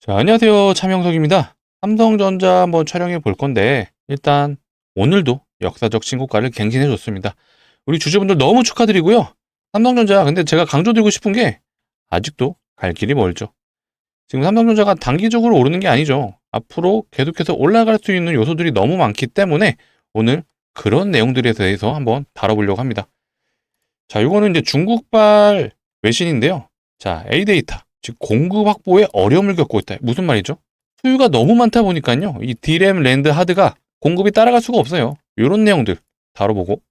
자, 안녕하세요. 차명석입니다. 삼성전자 한번 촬영해 볼 건데, 일단 오늘도 역사적 신고가를 갱신해 줬습니다. 우리 주주분들 너무 축하드리고요. 삼성전자, 근데 제가 강조드리고 싶은 게 아직도 갈 길이 멀죠. 지금 삼성전자가 단기적으로 오르는 게 아니죠. 앞으로 계속해서 올라갈 수 있는 요소들이 너무 많기 때문에 오늘 그런 내용들에 대해서 한번 다뤄보려고 합니다. 자, 이거는 이제 중국발 외신인데요. 자, A데이터, 즉 공급 확보에 어려움을 겪고 있다. 무슨 말이죠? 수요가 너무 많다 보니까요. 이 D램, 랜드, 하드가 공급이 따라갈 수가 없어요. 이런 내용들 다뤄보고,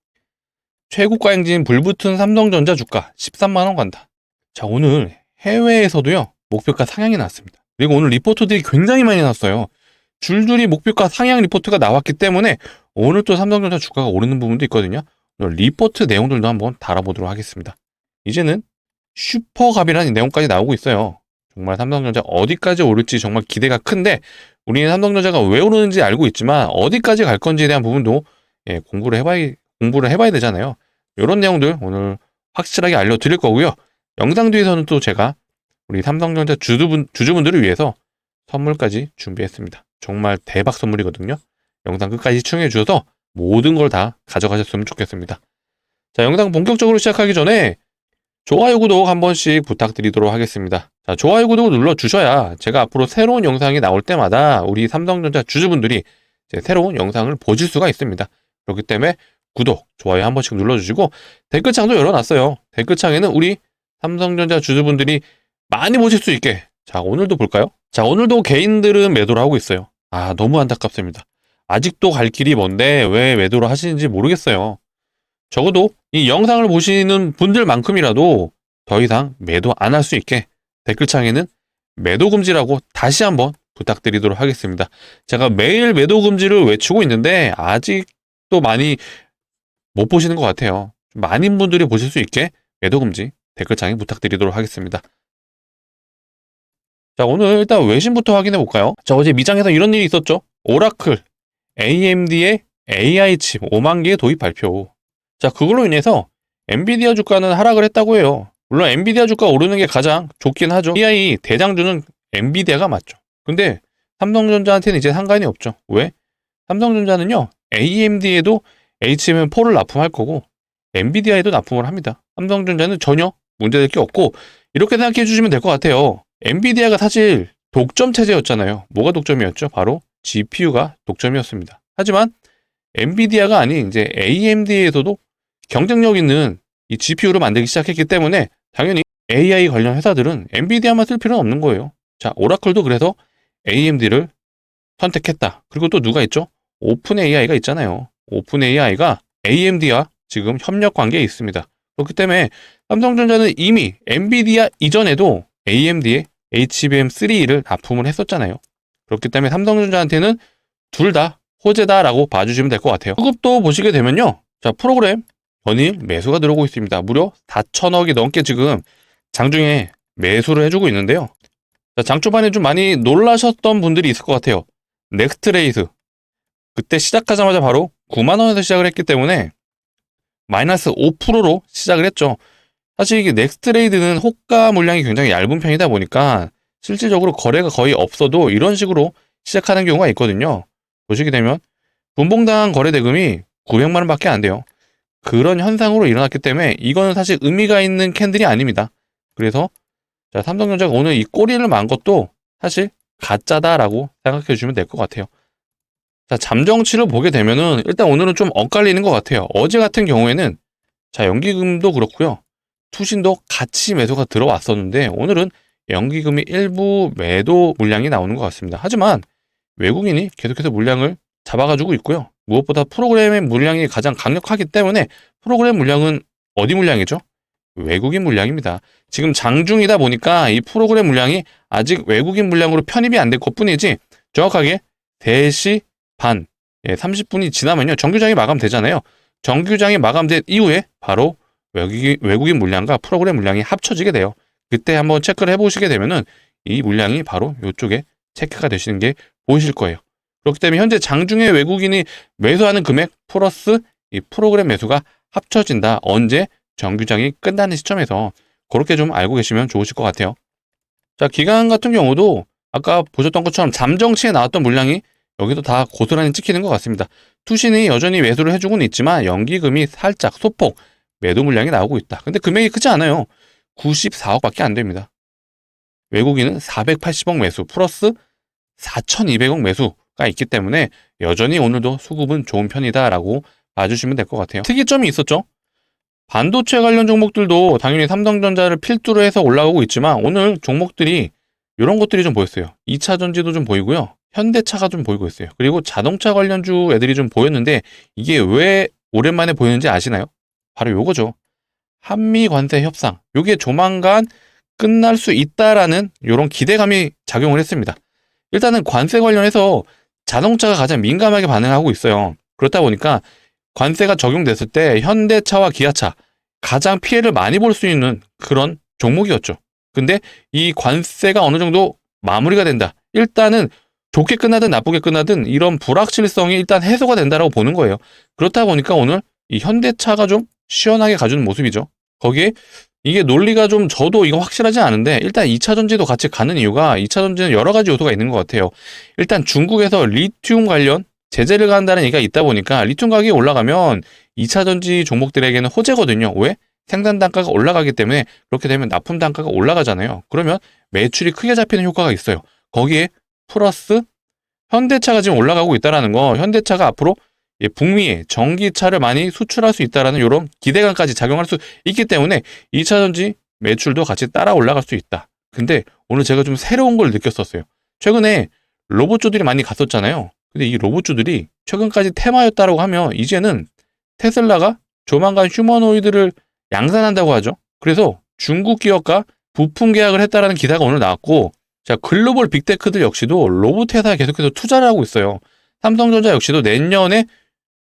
최고가 행진 불붙은 삼성전자 주가 13만 원 간다. 자, 오늘 해외에서도요. 목표가 상향이 났습니다. 그리고 오늘 리포트들이 굉장히 많이 났어요. 줄줄이 목표가 상향 리포트가 나왔기 때문에 오늘 또 삼성전자 주가가 오르는 부분도 있거든요. 오늘 리포트 내용들도 한번 다뤄보도록 하겠습니다. 이제는 슈퍼갑이라는 내용까지 나오고 있어요. 정말 삼성전자 어디까지 오를지 정말 기대가 큰데, 우리는 삼성전자가 왜 오르는지 알고 있지만 어디까지 갈 건지에 대한 부분도 공부를 해봐야 되잖아요. 이런 내용들 오늘 확실하게 알려드릴 거고요. 영상 뒤에서는 또 제가 우리 삼성전자 주주분들을 위해서 선물까지 준비했습니다. 정말 대박 선물이거든요. 영상 끝까지 시청해 주셔서 모든 걸 다 가져가셨으면 좋겠습니다. 자, 영상 본격적으로 시작하기 전에 좋아요, 구독 한 번씩 부탁드리도록 하겠습니다. 자, 좋아요, 구독을 눌러주셔야 제가 앞으로 새로운 영상이 나올 때마다 우리 삼성전자 주주분들이 새로운 영상을 보실 수가 있습니다. 그렇기 때문에 구독, 좋아요 한 번씩 눌러주시고, 댓글창도 열어놨어요. 댓글창에는 우리 삼성전자 주주분들이 많이 보실 수 있게. 자, 오늘도 볼까요? 자, 오늘도 개인들은 매도를 하고 있어요. 아, 너무 안타깝습니다. 아직도 갈 길이 먼데 왜 매도를 하시는지 모르겠어요. 적어도 이 영상을 보시는 분들만큼이라도 더 이상 매도 안 할 수 있게 댓글창에는 매도 금지라고 다시 한번 부탁드리도록 하겠습니다. 제가 매일 매도 금지를 외치고 있는데 아직도 많이 못 보시는 것 같아요. 많은 분들이 보실 수 있게 매도 금지 댓글창에 부탁드리도록 하겠습니다. 자, 오늘 일단 외신부터 확인해 볼까요? 자, 어제 미장에서 이런 일이 있었죠. 오라클, AMD의 AI 칩 5만 개의 도입 발표. 자, 그걸로 인해서 엔비디아 주가는 하락을 했다고 해요. 물론 엔비디아 주가 오르는 게 가장 좋긴 하죠. AI 대장주는 엔비디아가 맞죠. 근데 삼성전자한테는 이제 상관이 없죠. 왜? 삼성전자는요, AMD에도 HBM4를 납품할 거고 엔비디아에도 납품을 합니다. 삼성전자는 전혀 문제될 게 없고, 이렇게 생각해 주시면 될 것 같아요. 엔비디아가 사실 독점 체제였잖아요. 뭐가 독점이었죠? 바로 GPU가 독점이었습니다. 하지만 엔비디아가 아닌 이제 AMD에서도 경쟁력 있는 이 GPU를 만들기 시작했기 때문에 당연히 AI 관련 회사들은 엔비디아만 쓸 필요는 없는 거예요. 자, 오라클도 그래서 AMD를 선택했다. 그리고 또 누가 있죠? 오픈 AI가 있잖아요. 오픈 AI가 AMD와 지금 협력 관계에 있습니다. 그렇기 때문에 삼성전자는 이미 엔비디아 이전에도 AMD의 HBM3를 납품을 했었잖아요. 그렇기 때문에 삼성전자한테는 둘 다 호재다라고 봐주시면 될 것 같아요. 수급도 보시게 되면요. 자, 프로그램 연일 매수가 들어오고 있습니다. 무려 4천억이 넘게 지금 장중에 매수를 해주고 있는데요. 자, 장 초반에 좀 많이 놀라셨던 분들이 있을 것 같아요. 넥스트레이스. 그때 시작하자마자 바로 9만 원에서 시작을 했기 때문에 마이너스 5%로 시작을 했죠. 사실 이게 넥스트레이드는 호가 물량이 굉장히 얇은 편이다 보니까 실질적으로 거래가 거의 없어도 이런 식으로 시작하는 경우가 있거든요. 보시게 되면 분봉당 거래 대금이 900만 원밖에 안 돼요. 그런 현상으로 일어났기 때문에 이거는 사실 의미가 있는 캔들이 아닙니다. 그래서 자, 삼성전자가 오늘 이 꼬리를 만 것도 사실 가짜다라고 생각해 주시면 될 것 같아요. 자, 잠정치를 보게 되면은 일단 오늘은 좀 엇갈리는 것 같아요. 어제 같은 경우에는 자, 연기금도 그렇고요. 투신도 같이 매도가 들어왔었는데 오늘은 연기금이 일부 매도 물량이 나오는 것 같습니다. 하지만 외국인이 계속해서 물량을 잡아가지고 있고요. 무엇보다 프로그램의 물량이 가장 강력하기 때문에 프로그램 물량은 어디 물량이죠? 외국인 물량입니다. 지금 장중이다 보니까 이 프로그램 물량이 아직 외국인 물량으로 편입이 안 될 것뿐이지, 정확하게 3시 반 30분이 지나면요 정규장이 마감되잖아요. 정규장이 마감된 이후에 바로 외국인 물량과 프로그램 물량이 합쳐지게 돼요. 그때 한번 체크를 해보시게 되면은 이 물량이 바로 이쪽에 체크가 되시는 게 보이실 거예요. 그렇기 때문에 현재 장중에 외국인이 매수하는 금액 플러스 이 프로그램 매수가 합쳐진다. 언제? 정규장이 끝나는 시점에서. 그렇게 좀 알고 계시면 좋으실 것 같아요. 자, 기간 같은 경우도 아까 보셨던 것처럼 잠정치에 나왔던 물량이 여기도 다 고스란히 찍히는 것 같습니다. 투신이 여전히 매수를 해주고는 있지만 연기금이 살짝 소폭 매도 물량이 나오고 있다. 근데 금액이 크지 않아요. 94억밖에 안 됩니다. 외국인은 480억 매수 플러스 4,200억 매수가 있기 때문에 여전히 오늘도 수급은 좋은 편이다라고 봐주시면 될 것 같아요. 특이점이 있었죠. 반도체 관련 종목들도 당연히 삼성전자를 필두로 해서 올라오고 있지만 오늘 종목들이 이런 것들이 좀 보였어요. 2차 전지도 좀 보이고요. 현대차가 좀 보이고 있어요. 그리고 자동차 관련주 애들이 좀 보였는데 이게 왜 오랜만에 보이는지 아시나요? 바로 요거죠. 한미 관세 협상. 요게 조만간 끝날 수 있다라는 이런 기대감이 작용을 했습니다. 일단은 관세 관련해서 자동차가 가장 민감하게 반응하고 있어요. 그렇다 보니까 관세가 적용됐을 때 현대차와 기아차 가장 피해를 많이 볼 수 있는 그런 종목이었죠. 근데 이 관세가 어느 정도 마무리가 된다. 일단은 좋게 끝나든 나쁘게 끝나든 이런 불확실성이 일단 해소가 된다라고 보는 거예요. 그렇다 보니까 오늘 이 현대차가 좀 시원하게 가주는 모습이죠. 거기에 이게 논리가 좀 저도 이거 확실하지 않은데 일단 2차 전지도 같이 가는 이유가 2차 전지는 여러 가지 요소가 있는 것 같아요. 일단 중국에서 리튬 관련 제재를 간다는 얘기가 있다 보니까 리튬 가격이 올라가면 2차 전지 종목들에게는 호재거든요. 왜? 생산 단가가 올라가기 때문에 그렇게 되면 납품 단가가 올라가잖아요. 그러면 매출이 크게 잡히는 효과가 있어요. 거기에 플러스 현대차가 지금 올라가고 있다는 거, 현대차가 앞으로 북미에 전기차를 많이 수출할 수 있다는 이런 기대감까지 작용할 수 있기 때문에 2차 전지 매출도 같이 따라 올라갈 수 있다. 근데 오늘 제가 좀 새로운 걸 느꼈었어요. 최근에 로봇주들이 많이 갔었잖아요. 근데 이 로봇주들이 최근까지 테마였다고 하면 이제는 테슬라가 조만간 휴머노이드를 양산한다고 하죠. 그래서 중국 기업과 부품 계약을 했다라는 기사가 오늘 나왔고, 자, 글로벌 빅테크들 역시도 로봇 회사에 계속해서 투자를 하고 있어요. 삼성전자 역시도 내년에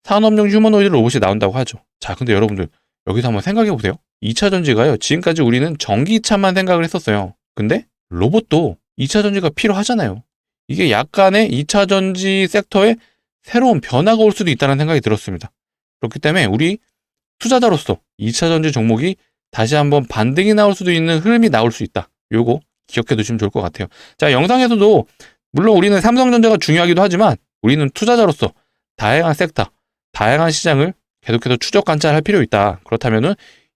산업용 휴머노이드 로봇이 나온다고 하죠. 자, 근데 여러분들 여기서 한번 생각해 보세요. 2차 전지가요. 지금까지 우리는 전기차만 생각을 했었어요. 근데 로봇도 2차 전지가 필요하잖아요. 이게 약간의 2차 전지 섹터에 새로운 변화가 올 수도 있다는 생각이 들었습니다. 그렇기 때문에 우리 투자자로서 2차 전지 종목이 다시 한번 반등이 나올 수도 있는 흐름이 나올 수 있다. 요거 기억해 두시면 좋을 것 같아요. 자, 영상에서도 물론 우리는 삼성전자가 중요하기도 하지만 우리는 투자자로서 다양한 섹터, 다양한 시장을 계속해서 추적 관찰할 필요 있다. 그렇다면은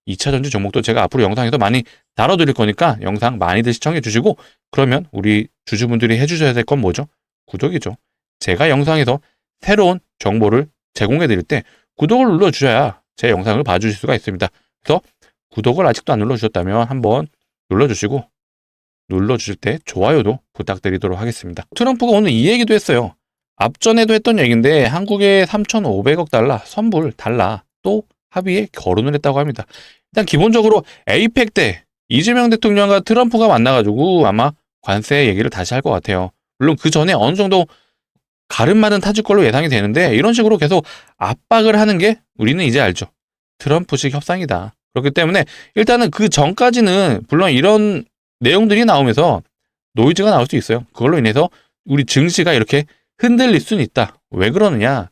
2차 전지 종목도 제가 앞으로 영상에서 많이 다뤄드릴 거니까 영상 많이들 시청해 주시고, 그러면 우리 주주분들이 해주셔야 될 건 뭐죠? 구독이죠. 제가 영상에서 새로운 정보를 제공해 드릴 때 구독을 눌러주셔야 제 영상을 봐주실 수가 있습니다. 그래서 구독을 아직도 안 눌러주셨다면 한번 눌러주시고, 눌러주실 때 좋아요도 부탁드리도록 하겠습니다. 트럼프가 오늘 이 얘기도 했어요. 앞전에도 했던 얘기인데 한국에 3,500억 달러 선불 달라 또 합의에 결혼을 했다고 합니다. 일단 기본적으로 에이펙 때 이재명 대통령과 트럼프가 만나가지고 아마 관세 얘기를 다시 할 것 같아요. 물론 그 전에 어느 정도 가름만은 타질 걸로 예상이 되는데 이런 식으로 계속 압박을 하는 게 우리는 이제 알죠. 트럼프식 협상이다. 그렇기 때문에 일단은 그 전까지는 물론 이런 내용들이 나오면서 노이즈가 나올 수 있어요. 그걸로 인해서 우리 증시가 이렇게 흔들릴 수는 있다. 왜 그러느냐?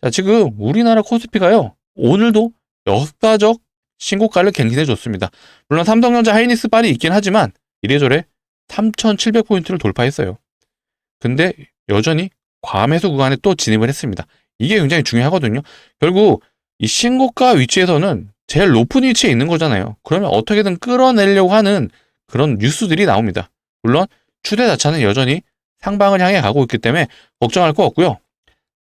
자, 지금 우리나라 코스피가요. 오늘도 역사적 신고가를 갱신해 줬습니다. 물론 삼성전자 하이닉스 빨이 있긴 하지만 이래저래 3,700포인트를 돌파했어요. 근데 여전히 과매수 구간에 또 진입을 했습니다. 이게 굉장히 중요하거든요. 결국 이 신고가 위치에서는 제일 높은 위치에 있는 거잖아요. 그러면 어떻게든 끌어내려고 하는 그런 뉴스들이 나옵니다. 물론 추세 자체는 여전히 상방을 향해 가고 있기 때문에 걱정할 거 없고요.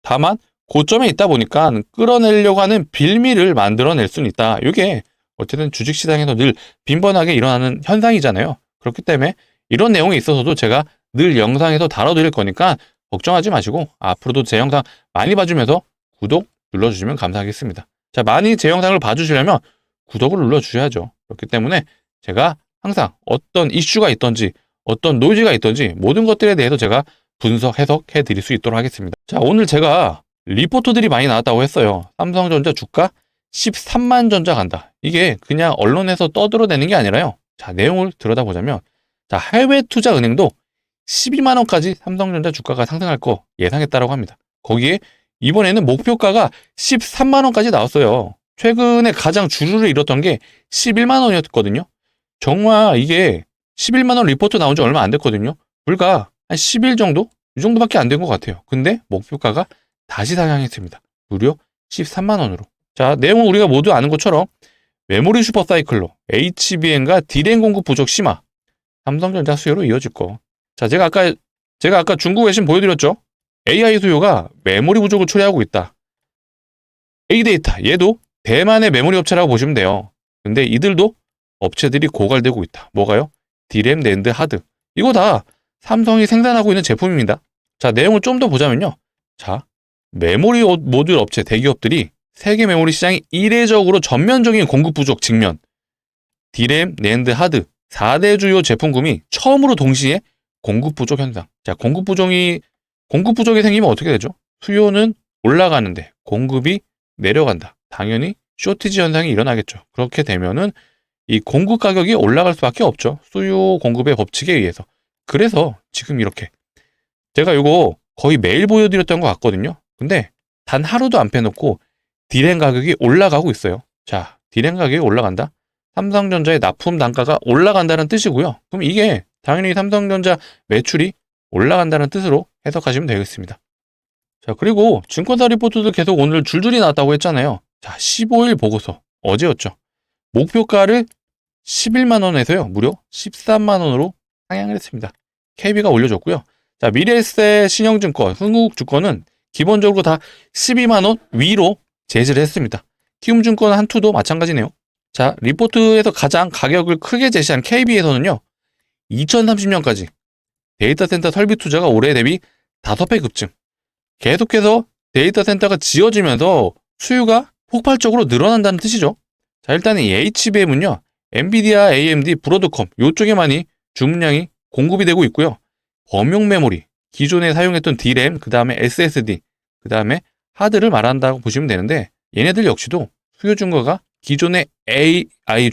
다만 고점에 있다 보니까 끌어내려고 하는 빌미를 만들어낼 수는 있다. 이게 어쨌든 주식시장에서 늘 빈번하게 일어나는 현상이잖아요. 그렇기 때문에 이런 내용에 있어서도 제가 늘 영상에서 다뤄드릴 거니까 걱정하지 마시고 앞으로도 제 영상 많이 봐주면서 구독 눌러주시면 감사하겠습니다. 자, 많이 제 영상을 봐주시려면 구독을 눌러주셔야죠. 그렇기 때문에 제가 항상 어떤 이슈가 있던지 어떤 노이즈가 있던지 모든 것들에 대해서 제가 분석, 해석해 드릴 수 있도록 하겠습니다. 자, 오늘 제가 리포트들이 많이 나왔다고 했어요. 삼성전자 주가 13만 전자 간다. 이게 그냥 언론에서 떠들어대는 게 아니라요. 자, 내용을 들여다보자면 자, 해외 투자 은행도 12만 원까지 삼성전자 주가가 상승할 거 예상했다라고 합니다. 거기에 이번에는 목표가가 13만 원까지 나왔어요. 최근에 가장 주류를 잃었던 게 11만 원이었거든요. 정말 이게 11만 원 리포트 나온 지 얼마 안 됐거든요. 불과 한 10일 정도? 이 정도밖에 안 된 것 같아요. 근데 목표가가 다시 상향했습니다. 무려 13만 원으로. 자, 내용은 우리가 모두 아는 것처럼 메모리 슈퍼사이클로 HBM과 D램 공급 부족 심화, 삼성전자 수요로 이어질 거. 자, 제가 아까 중국 외신 보여드렸죠? AI 수요가 메모리 부족을 초래하고 있다. A데이터, 얘도 대만의 메모리 업체라고 보시면 돼요. 근데 이들도 업체들이 고갈되고 있다. 뭐가요? D램, 낸드, 하드. 이거 다 삼성이 생산하고 있는 제품입니다. 자, 내용을 좀 더 보자면요. 자, 메모리 모듈 업체 대기업들이 세계 메모리 시장이 이례적으로 전면적인 공급 부족 직면. D램, 낸드, 하드 4대 주요 제품군이 처음으로 동시에 공급 부족 현상. 자, 공급 부족이 생기면 어떻게 되죠? 수요는 올라가는데 공급이 내려간다. 당연히 쇼티지 현상이 일어나겠죠. 그렇게 되면은 이 공급 가격이 올라갈 수밖에 없죠. 수요 공급의 법칙에 의해서. 그래서 지금 이렇게 제가 이거 거의 매일 보여드렸던 것 같거든요. 근데 단 하루도 안 빼놓고 D램 가격이 올라가고 있어요. 자, D램 가격이 올라간다. 삼성전자의 납품 단가가 올라간다는 뜻이고요. 그럼 이게 당연히 삼성전자 매출이 올라간다는 뜻으로 해석하시면 되겠습니다. 자, 그리고 증권사 리포트도 계속 오늘 줄줄이 나왔다고 했잖아요. 자, 15일 보고서 어제였죠. 목표가를 11만 원에서요. 무려 13만 원으로 상향을 했습니다. KB가 올려줬고요. 자, 미래에셋, 신영증권, 흥국증권은 기본적으로 다 12만 원 위로 제시를 했습니다. 키움증권 한투도 마찬가지네요. 자, 리포트에서 가장 가격을 크게 제시한 KB에서는요. 2030년까지 데이터 센터 설비 투자가 올해 대비 5배 급증. 계속해서 데이터 센터가 지어지면서 수요가 폭발적으로 늘어난다는 뜻이죠. 자, 일단 이 HBM은요. 엔비디아, AMD, 브로드컴 요쪽에 많이 주문량이 공급이 되고 있고요. 범용 메모리, 기존에 사용했던 D램, 그 다음에 SSD, 그 다음에 하드를 말한다고 보시면 되는데 얘네들 역시도 수요 증가가 기존의 AI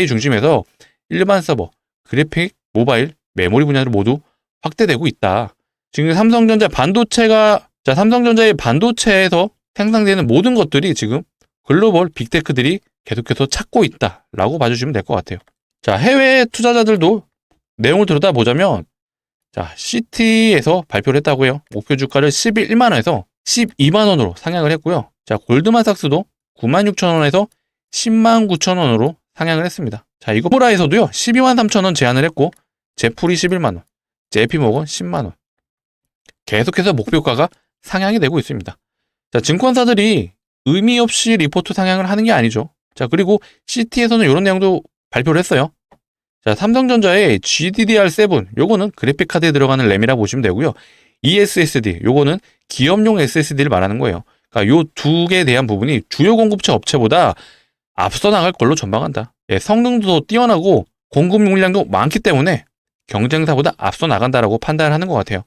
중심에서 일반 서버, 그래픽, 모바일, 메모리 분야로 모두 확대되고 있다. 지금 삼성전자의 반도체에서 생산되는 모든 것들이 지금 글로벌 빅테크들이 계속해서 찾고 있다라고 봐주시면 될 것 같아요. 자, 해외 투자자들도 내용을 들여다보자면 자, CT에서 발표를 했다고 해요. 목표 주가를 11만 원에서 12만 원으로 상향을 했고요. 자, 골드만삭스도 9만 6천 원에서 10만 9천 원으로 상향을 했습니다. 자, 이거 포라에서도요. 12만 3천 원 제한을 했고 제풀이 11만 원, JP모건 10만 원. 계속해서 목표가가 상향이 되고 있습니다. 자, 증권사들이 의미 없이 리포트 상향을 하는 게 아니죠. 자, 그리고 CT에서는 이런 내용도 발표를 했어요. 자, 삼성전자의 GDDR7, 요거는 그래픽카드에 들어가는 램이라고 보시면 되고요. ESSD, 요거는 기업용 SSD를 말하는 거예요. 그러니까 요 두 개에 대한 부분이 주요 공급처 업체보다 앞서 나갈 걸로 전망한다. 예, 성능도 더 뛰어나고 공급 용량도 많기 때문에 경쟁사보다 앞서 나간다라고 판단을 하는 것 같아요.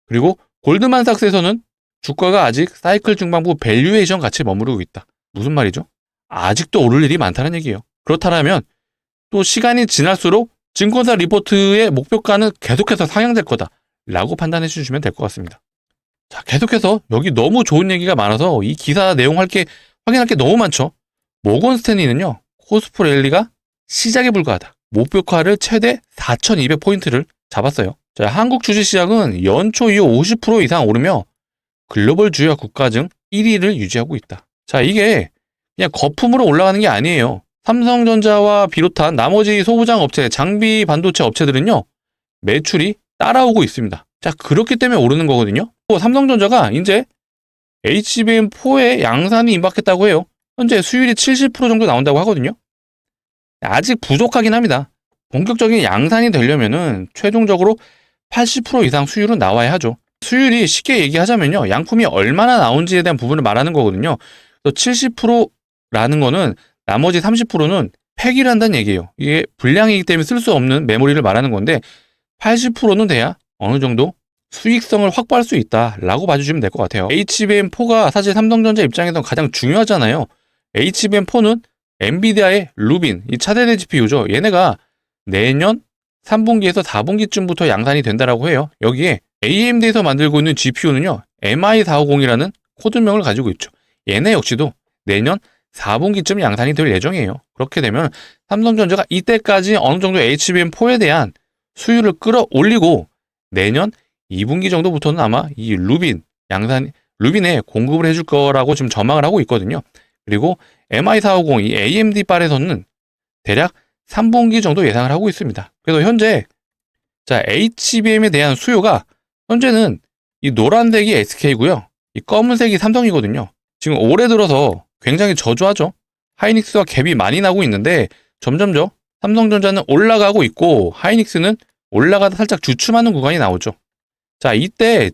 그리고 골드만삭스에서는 주가가 아직 사이클 중반부 밸류에이션 같이 머무르고 있다. 무슨 말이죠? 아직도 오를 일이 많다는 얘기예요. 그렇다면 또 시간이 지날수록 증권사 리포트의 목표가는 계속해서 상향될 거다 라고 판단해 주시면 될 것 같습니다. 자, 계속해서 여기 너무 좋은 얘기가 많아서 이 기사 내용 확인할 게 너무 많죠. 모건 스탠리는요. 코스프 랠리가 시작에 불과하다. 목표가를 최대 4,200포인트를 잡았어요. 자, 한국 주식시장은 연초 이후 50% 이상 오르며 글로벌 주요 국가 중 1위를 유지하고 있다. 자, 이게 그냥 거품으로 올라가는 게 아니에요. 삼성전자와 비롯한 나머지 소부장 업체, 장비 반도체 업체들은요. 매출이 따라오고 있습니다. 자, 그렇기 때문에 오르는 거거든요. 또 삼성전자가 이제 HBM4에 양산이 임박했다고 해요. 현재 수율이 70% 정도 나온다고 하거든요. 아직 부족하긴 합니다. 본격적인 양산이 되려면은 최종적으로 80% 이상 수율은 나와야 하죠. 수율이 쉽게 얘기하자면요. 양품이 얼마나 나온지에 대한 부분을 말하는 거거든요. 70%라는 거는 나머지 30%는 폐기를 한다는 얘기예요. 이게 불량이기 때문에 쓸 수 없는 메모리를 말하는 건데 80%는 돼야 어느 정도 수익성을 확보할 수 있다라고 봐주시면 될 것 같아요. HBM4가 사실 삼성전자 입장에서 가장 중요하잖아요. HBM4는 엔비디아의 루빈, 이 차세대 GPU죠. 얘네가 내년 3분기에서 4분기쯤부터 양산이 된다라고 해요. 여기에 AMD에서 만들고 있는 GPU는요. MI450이라는 코드명을 가지고 있죠. 얘네 역시도 내년 4분기쯤 양산이 될 예정이에요. 그렇게 되면 삼성전자가 이때까지 어느 정도 HBM4에 대한 수율을 끌어올리고 내년 2분기 정도부터는 아마 이 루빈에 공급을 해줄 거라고 지금 전망을 하고 있거든요. 그리고 MI450, 이 AMD 빨에서는 대략 3분기 정도 예상을 하고 있습니다. 그래서 현재 HBM에 대한 수요가 현재는 이 노란색이 SK고요. 이 검은색이 삼성이거든요. 지금 올해 들어서 굉장히 저조하죠. 하이닉스와 갭이 많이 나고 있는데 점점점 삼성전자는 올라가고 있고 하이닉스는 올라가다 살짝 주춤하는 구간이 나오죠. 자, 이때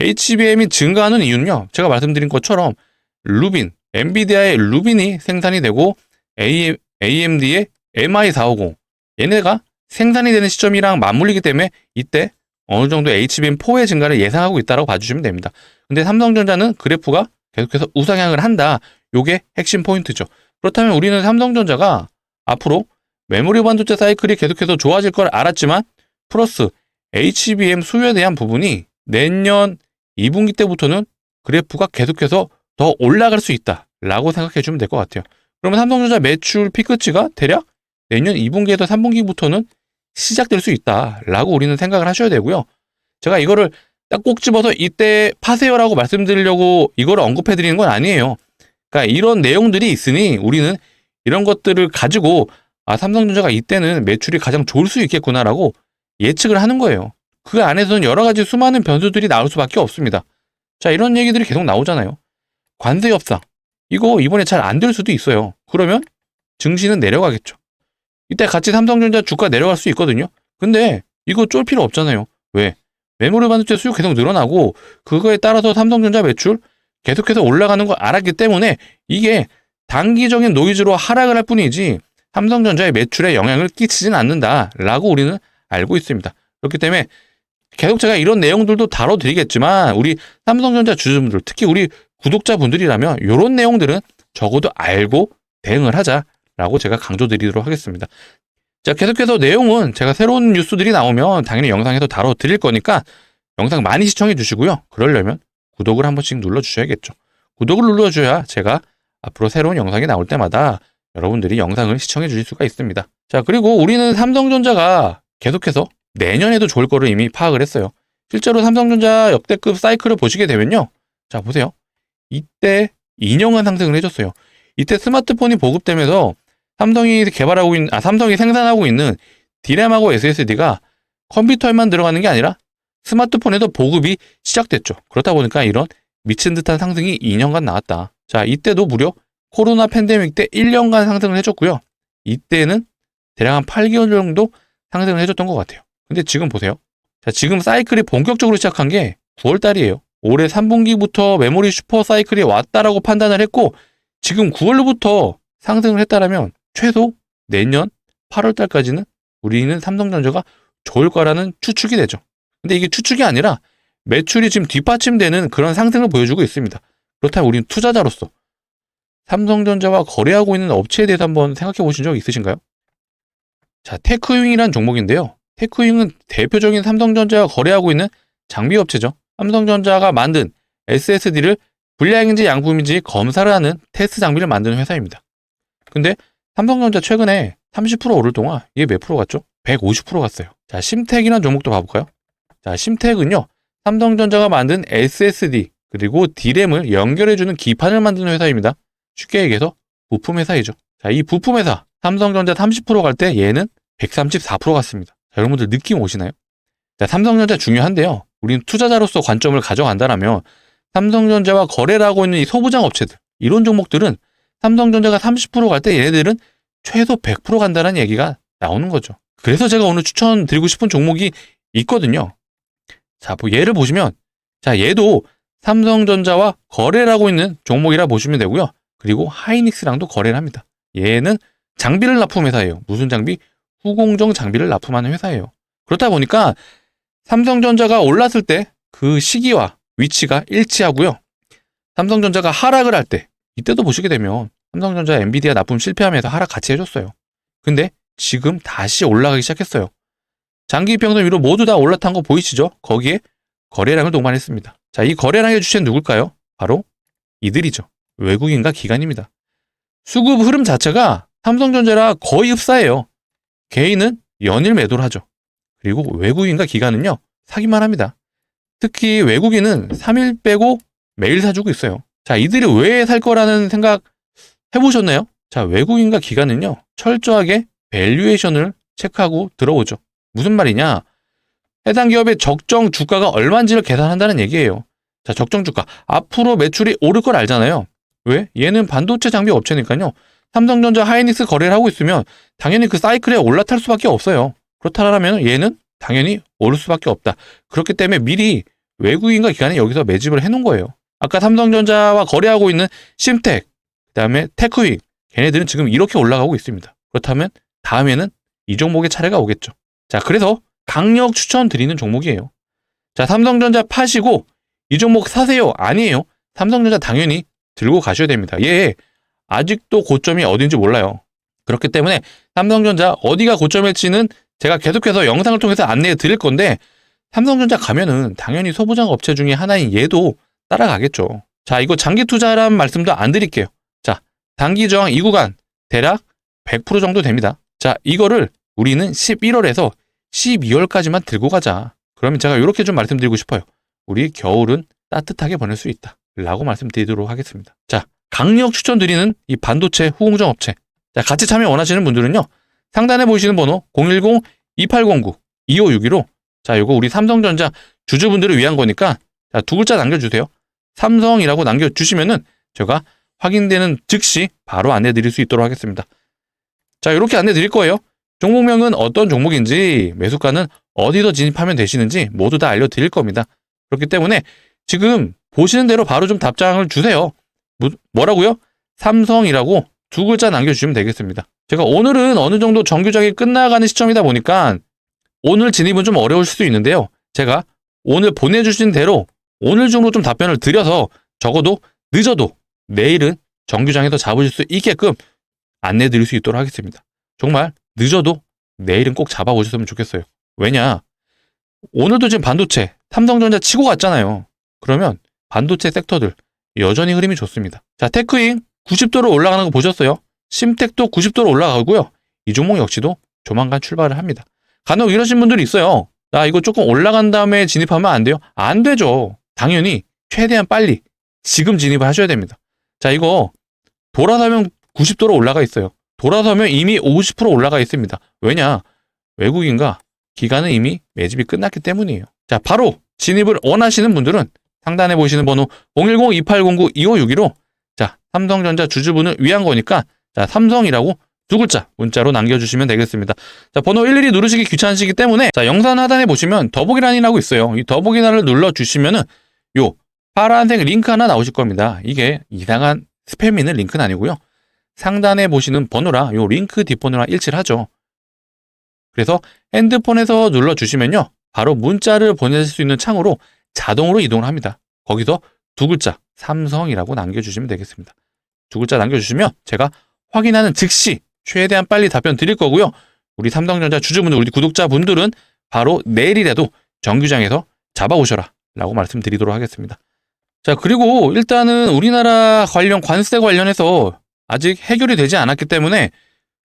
HBM이 증가하는 이유는요. 제가 말씀드린 것처럼 엔비디아의 루빈이 생산이 되고 AMD의 MI450 얘네가 생산이 되는 시점이랑 맞물리기 때문에 이때 어느 정도 HBM4의 증가를 예상하고 있다고 봐주시면 됩니다. 근데 삼성전자는 그래프가 계속해서 우상향을 한다. 요게 핵심 포인트죠. 그렇다면 우리는 삼성전자가 앞으로 메모리 반도체 사이클이 계속해서 좋아질 걸 알았지만 플러스 HBM 수요에 대한 부분이 내년 2분기 때부터는 그래프가 계속해서 더 올라갈 수 있다라고 생각해 주면 될 것 같아요. 그러면 삼성전자 매출 피크치가 대략 내년 2분기에서 3분기부터는 시작될 수 있다라고 우리는 생각을 하셔야 되고요. 제가 이거를 딱 꼭 집어서 이때 파세요라고 말씀드리려고 이거를 언급해 드리는 건 아니에요. 그러니까 이런 내용들이 있으니 우리는 이런 것들을 가지고 삼성전자가 이때는 매출이 가장 좋을 수 있겠구나라고 예측을 하는 거예요. 그 안에서는 여러 가지 수많은 변수들이 나올 수밖에 없습니다. 자, 이런 얘기들이 계속 나오잖아요. 관세 협상. 이거 이번에 잘 안 될 수도 있어요. 그러면 증시는 내려가겠죠. 이때 같이 삼성전자 주가 내려갈 수 있거든요. 근데 이거 쫄 필요 없잖아요. 왜? 메모리 반도체 수요 계속 늘어나고 그거에 따라서 삼성전자 매출 계속해서 올라가는 걸 알았기 때문에 이게 단기적인 노이즈로 하락을 할 뿐이지 삼성전자의 매출에 영향을 끼치진 않는다라고 우리는 알고 있습니다. 그렇기 때문에 계속 제가 이런 내용들도 다뤄드리겠지만 우리 삼성전자 주주분들, 특히 우리 구독자분들이라면 이런 내용들은 적어도 알고 대응을 하자라고 제가 강조드리도록 하겠습니다. 자, 계속해서 내용은 제가 새로운 뉴스들이 나오면 당연히 영상에서 다뤄드릴 거니까 영상 많이 시청해 주시고요. 그러려면 구독을 한 번씩 눌러주셔야겠죠. 구독을 눌러줘야 제가 앞으로 새로운 영상이 나올 때마다 여러분들이 영상을 시청해 주실 수가 있습니다. 자, 그리고 우리는 삼성전자가 계속해서 내년에도 좋을 거를 이미 파악을 했어요. 실제로 삼성전자 역대급 사이클을 보시게 되면요. 자, 보세요. 이때 2년간 상승을 해줬어요. 이때 스마트폰이 보급되면서 삼성이 생산하고 있는 D램하고 SSD가 컴퓨터에만 들어가는 게 아니라 스마트폰에도 보급이 시작됐죠. 그렇다 보니까 이런 미친 듯한 상승이 2년간 나왔다. 자, 이때도 무려 코로나 팬데믹 때 1년간 상승을 해줬고요. 이때는 대략 한 8개월 정도 상승을 해줬던 것 같아요. 근데 지금 보세요. 자, 지금 사이클이 본격적으로 시작한 게 9월 달이에요. 올해 3분기부터 메모리 슈퍼 사이클이 왔다라고 판단을 했고 지금 9월부터 상승을 했다라면 최소 내년 8월 달까지는 우리는 삼성전자가 좋을 거라는 추측이 되죠. 근데 이게 추측이 아니라 매출이 지금 뒷받침되는 그런 상승을 보여주고 있습니다. 그렇다면 우리는 투자자로서 삼성전자와 거래하고 있는 업체에 대해서 한번 생각해 보신 적 있으신가요? 자, 테크윙이란 종목인데요. 테크윙은 대표적인 삼성전자와 거래하고 있는 장비 업체죠. 삼성전자가 만든 SSD를 불량인지 양품인지 검사를 하는 테스트 장비를 만드는 회사입니다. 근데 삼성전자 최근에 30% 오를 동안 이게 몇 프로 갔죠? 150% 갔어요. 자, 심텍이라는 종목도 봐볼까요? 자, 심텍은요. 삼성전자가 만든 SSD 그리고 D램을 연결해주는 기판을 만드는 회사입니다. 쉽게 얘기해서 부품 회사이죠. 자, 이 부품 회사 삼성전자 30% 갈 때 얘는 134% 갔습니다. 자, 여러분들 느낌 오시나요? 자, 삼성전자 중요한데요. 우리는 투자자로서 관점을 가져간다면 삼성전자와 거래를 하고 있는 이 소부장 업체들 이런 종목들은 삼성전자가 30% 갈 때 얘네들은 최소 100% 간다는 얘기가 나오는 거죠. 그래서 제가 오늘 추천드리고 싶은 종목이 있거든요. 자, 얘를 보시면 자, 얘도 삼성전자와 거래를 하고 있는 종목이라 보시면 되고요. 그리고 하이닉스랑도 거래를 합니다. 얘는 장비를 납품 회사예요. 무슨 장비? 후공정 장비를 납품하는 회사예요. 그렇다 보니까 삼성전자가 올랐을 때 그 시기와 위치가 일치하고요. 삼성전자가 하락을 할 때 이때도 보시게 되면 삼성전자 엔비디아 납품 실패하면서 하락 같이 해줬어요. 근데 지금 다시 올라가기 시작했어요. 장기평균 위로 모두 다 올라탄 거 보이시죠? 거기에 거래량을 동반했습니다. 자, 이 거래량의 주체는 누굴까요? 바로 이들이죠. 외국인과 기관입니다. 수급 흐름 자체가 삼성전자랑 거의 흡사해요. 개인은 연일 매도를 하죠. 그리고 외국인과 기관은요. 사기만 합니다. 특히 외국인은 3일 빼고 매일 사주고 있어요. 자, 이들이 왜 살 거라는 생각 해보셨나요? 자, 외국인과 기관은요, 철저하게 밸류에이션을 체크하고 들어오죠. 무슨 말이냐? 해당 기업의 적정 주가가 얼마인지를 계산한다는 얘기예요. 자, 적정 주가. 앞으로 매출이 오를 걸 알잖아요. 왜? 얘는 반도체 장비 업체니까요. 삼성전자, 하이닉스 거래를 하고 있으면 당연히 그 사이클에 올라탈 수밖에 없어요. 그렇다면 얘는 당연히 오를 수밖에 없다. 그렇기 때문에 미리 외국인과 기관이 여기서 매집을 해놓은 거예요. 아까 삼성전자와 거래하고 있는 심텍, 그 다음에 테크윙, 걔네들은 지금 이렇게 올라가고 있습니다. 그렇다면 다음에는 이 종목의 차례가 오겠죠. 자, 그래서 강력 추천드리는 종목이에요. 자, 삼성전자 파시고 이 종목 사세요? 아니에요. 삼성전자 당연히 들고 가셔야 됩니다. 얘 아직도 고점이 어딘지 몰라요. 그렇기 때문에 삼성전자 어디가 고점일지는 제가 계속해서 영상을 통해서 안내해 드릴 건데, 삼성전자 가면은 당연히 소부장 업체 중에 하나인 얘도 따라가겠죠. 자, 이거 장기 투자란 말씀도 안 드릴게요. 자, 단기 저항 이 구간 대략 100% 정도 됩니다. 자, 이거를 우리는 11월에서 12월까지만 들고 가자. 그러면 제가 이렇게 좀 말씀드리고 싶어요. 우리 겨울은 따뜻하게 보낼 수 있다 라고 말씀드리도록 하겠습니다. 자, 강력 추천드리는 이 반도체 후공정 업체. 자, 같이 참여 원하시는 분들은요, 상단에 보이시는 번호 010-2809-2562로 자, 이거 우리 삼성전자 주주분들을 위한 거니까 자, 두 글자 남겨주세요. 삼성이라고 남겨주시면은 제가 확인되는 즉시 바로 안내 드릴 수 있도록 하겠습니다. 자, 이렇게 안내 드릴 거예요. 종목명은 어떤 종목인지, 매수가는 어디서 진입하면 되시는지 모두 다 알려드릴 겁니다. 그렇기 때문에 지금 보시는 대로 바로 좀 답장을 주세요. 뭐라고요? 삼성이라고 두 글자 남겨주시면 되겠습니다. 제가 오늘은 어느 정도 정규장이 끝나가는 시점이다 보니까 오늘 진입은 좀 어려울 수도 있는데요. 제가 오늘 보내주신 대로 오늘 중으로 좀 답변을 드려서 적어도 늦어도 내일은 정규장에서 잡으실 수 있게끔 안내 드릴 수 있도록 하겠습니다. 정말 늦어도 내일은 꼭 잡아보셨으면 좋겠어요. 왜냐? 오늘도 지금 반도체, 삼성전자 치고 갔잖아요. 그러면 반도체 섹터들 여전히 흐름이 좋습니다. 자, 테크잉 90도로 올라가는 거 보셨어요? 심텍도 90도로 올라가고요. 이 종목 역시도 조만간 출발을 합니다. 간혹 이러신 분들이 있어요. 나 이거 조금 올라간 다음에 진입하면 안 돼요? 안 되죠. 당연히 최대한 빨리 지금 진입을 하셔야 됩니다. 자, 이거 돌아서면 90도로 올라가 있어요. 돌아서면 이미 50% 올라가 있습니다. 왜냐? 외국인과 기관은 이미 매집이 끝났기 때문이에요. 자, 바로 진입을 원하시는 분들은 상단에 보시는 번호 010-2809-2562로 자, 삼성전자 주주분을 위한 거니까 자, 삼성이라고 두 글자 문자로 남겨주시면 되겠습니다. 자, 번호 일일이 누르시기 귀찮으시기 때문에 자, 영상 하단에 보시면 더보기란이라고 있어요. 이 더보기란을 눌러주시면은 요 파란색 링크 하나 나오실 겁니다. 이게 이상한 스팸 있는 링크는 아니고요. 상단에 보시는 번호랑 요 링크 뒷번호랑 일치를 하죠. 그래서 핸드폰에서 눌러주시면요, 바로 문자를 보내실 수 있는 창으로 자동으로 이동을 합니다. 거기서 두 글자 삼성이라고 남겨주시면 되겠습니다. 두 글자 남겨주시면 제가 확인하는 즉시 최대한 빨리 답변 드릴 거고요. 우리 삼성전자 주주분들, 우리 구독자분들은 바로 내일이라도 정규장에서 잡아오셔라 라고 말씀드리도록 하겠습니다. 자, 그리고 일단은 우리나라 관련 관세 관련해서 아직 해결이 되지 않았기 때문에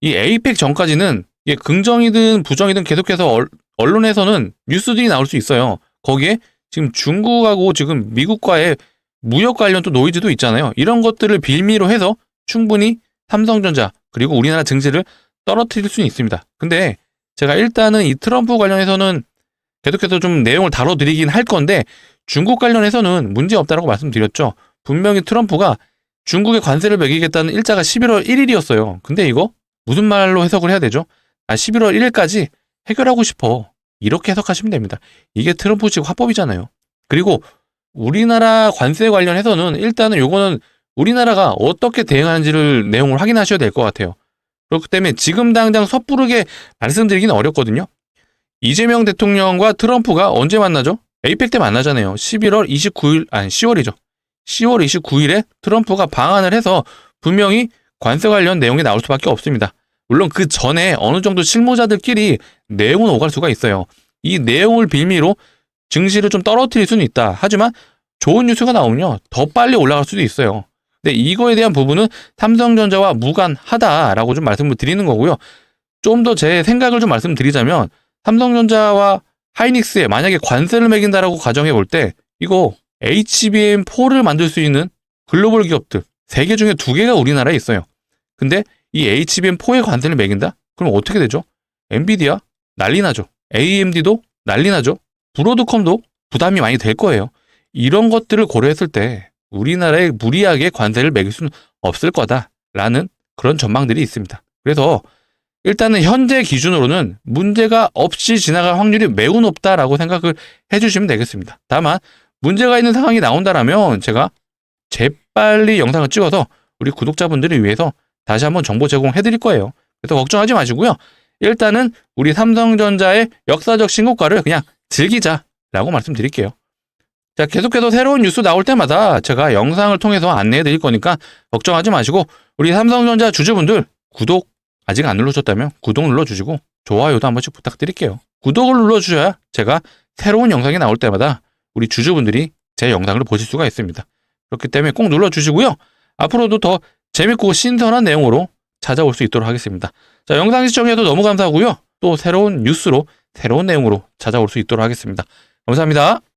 이 에이펙 전까지는 이게 긍정이든 부정이든 계속해서 언론에서는 뉴스들이 나올 수 있어요. 거기에 지금 중국하고 지금 미국과의 무역 관련 또 노이즈도 있잖아요. 이런 것들을 빌미로 해서 충분히 삼성전자 그리고 우리나라 증시를 떨어뜨릴 수는 있습니다. 근데 제가 일단은 이 트럼프 관련해서는 계속해서 좀 내용을 다뤄드리긴 할 건데, 중국 관련해서는 문제 없다라고 말씀드렸죠. 분명히 트럼프가 중국에 관세를 매기겠다는 일자가 11월 1일이었어요. 근데 이거 무슨 말로 해석을 해야 되죠? 11월 1일까지 해결하고 싶어. 이렇게 해석하시면 됩니다. 이게 트럼프식 화법이잖아요. 그리고 우리나라 관세 관련해서는 일단은 요거는 우리나라가 어떻게 대응하는지를 내용을 확인하셔야 될 것 같아요. 그렇기 때문에 지금 당장 섣부르게 말씀드리기는 어렵거든요. 이재명 대통령과 트럼프가 언제 만나죠? 에이펙 때 만나잖아요. 10월 29일에 트럼프가 방한을 해서 분명히 관세 관련 내용이 나올 수밖에 없습니다. 물론 그 전에 어느 정도 실무자들끼리 내용은 오갈 수가 있어요. 이 내용을 빌미로 증시를 좀 떨어뜨릴 수는 있다. 하지만 좋은 뉴스가 나오면요, 더 빨리 올라갈 수도 있어요. 근데 이거에 대한 부분은 삼성전자와 무관하다라고 좀 말씀을 드리는 거고요. 좀 더 제 생각을 좀 말씀드리자면 삼성전자와 하이닉스에 만약에 관세를 매긴다라고 가정해 볼 때 이거 HBM4를 만들 수 있는 글로벌 기업들 3개 중에 2개가 우리나라에 있어요. 근데 이 HBM4에 관세를 매긴다? 그럼 어떻게 되죠? 엔비디아 난리 나죠. AMD도 난리 나죠. 브로드컴도 부담이 많이 될 거예요. 이런 것들을 고려했을 때 우리나라에 무리하게 관세를 매길 수는 없을 거다라는 그런 전망들이 있습니다. 그래서 일단은 현재 기준으로는 문제가 없이 지나갈 확률이 매우 높다라고 생각을 해주시면 되겠습니다. 다만 문제가 있는 상황이 나온다라면 제가 재빨리 영상을 찍어서 우리 구독자분들을 위해서 다시 한번 정보 제공해 드릴 거예요. 그래서 걱정하지 마시고요. 일단은 우리 삼성전자의 역사적 신고가를 그냥 즐기자라고 말씀드릴게요. 자, 계속해서 새로운 뉴스 나올 때마다 제가 영상을 통해서 안내해 드릴 거니까 걱정하지 마시고 우리 삼성전자 주주분들 구독 아직 안 눌러주셨다면 구독 눌러주시고 좋아요도 한 번씩 부탁드릴게요. 구독을 눌러주셔야 제가 새로운 영상이 나올 때마다 우리 주주분들이 제 영상을 보실 수가 있습니다. 그렇기 때문에 꼭 눌러주시고요. 앞으로도 더 재밌고 신선한 내용으로 찾아올 수 있도록 하겠습니다. 자, 영상 시청해서 너무 감사하고요. 또 새로운 뉴스로 새로운 내용으로 찾아올 수 있도록 하겠습니다. 감사합니다.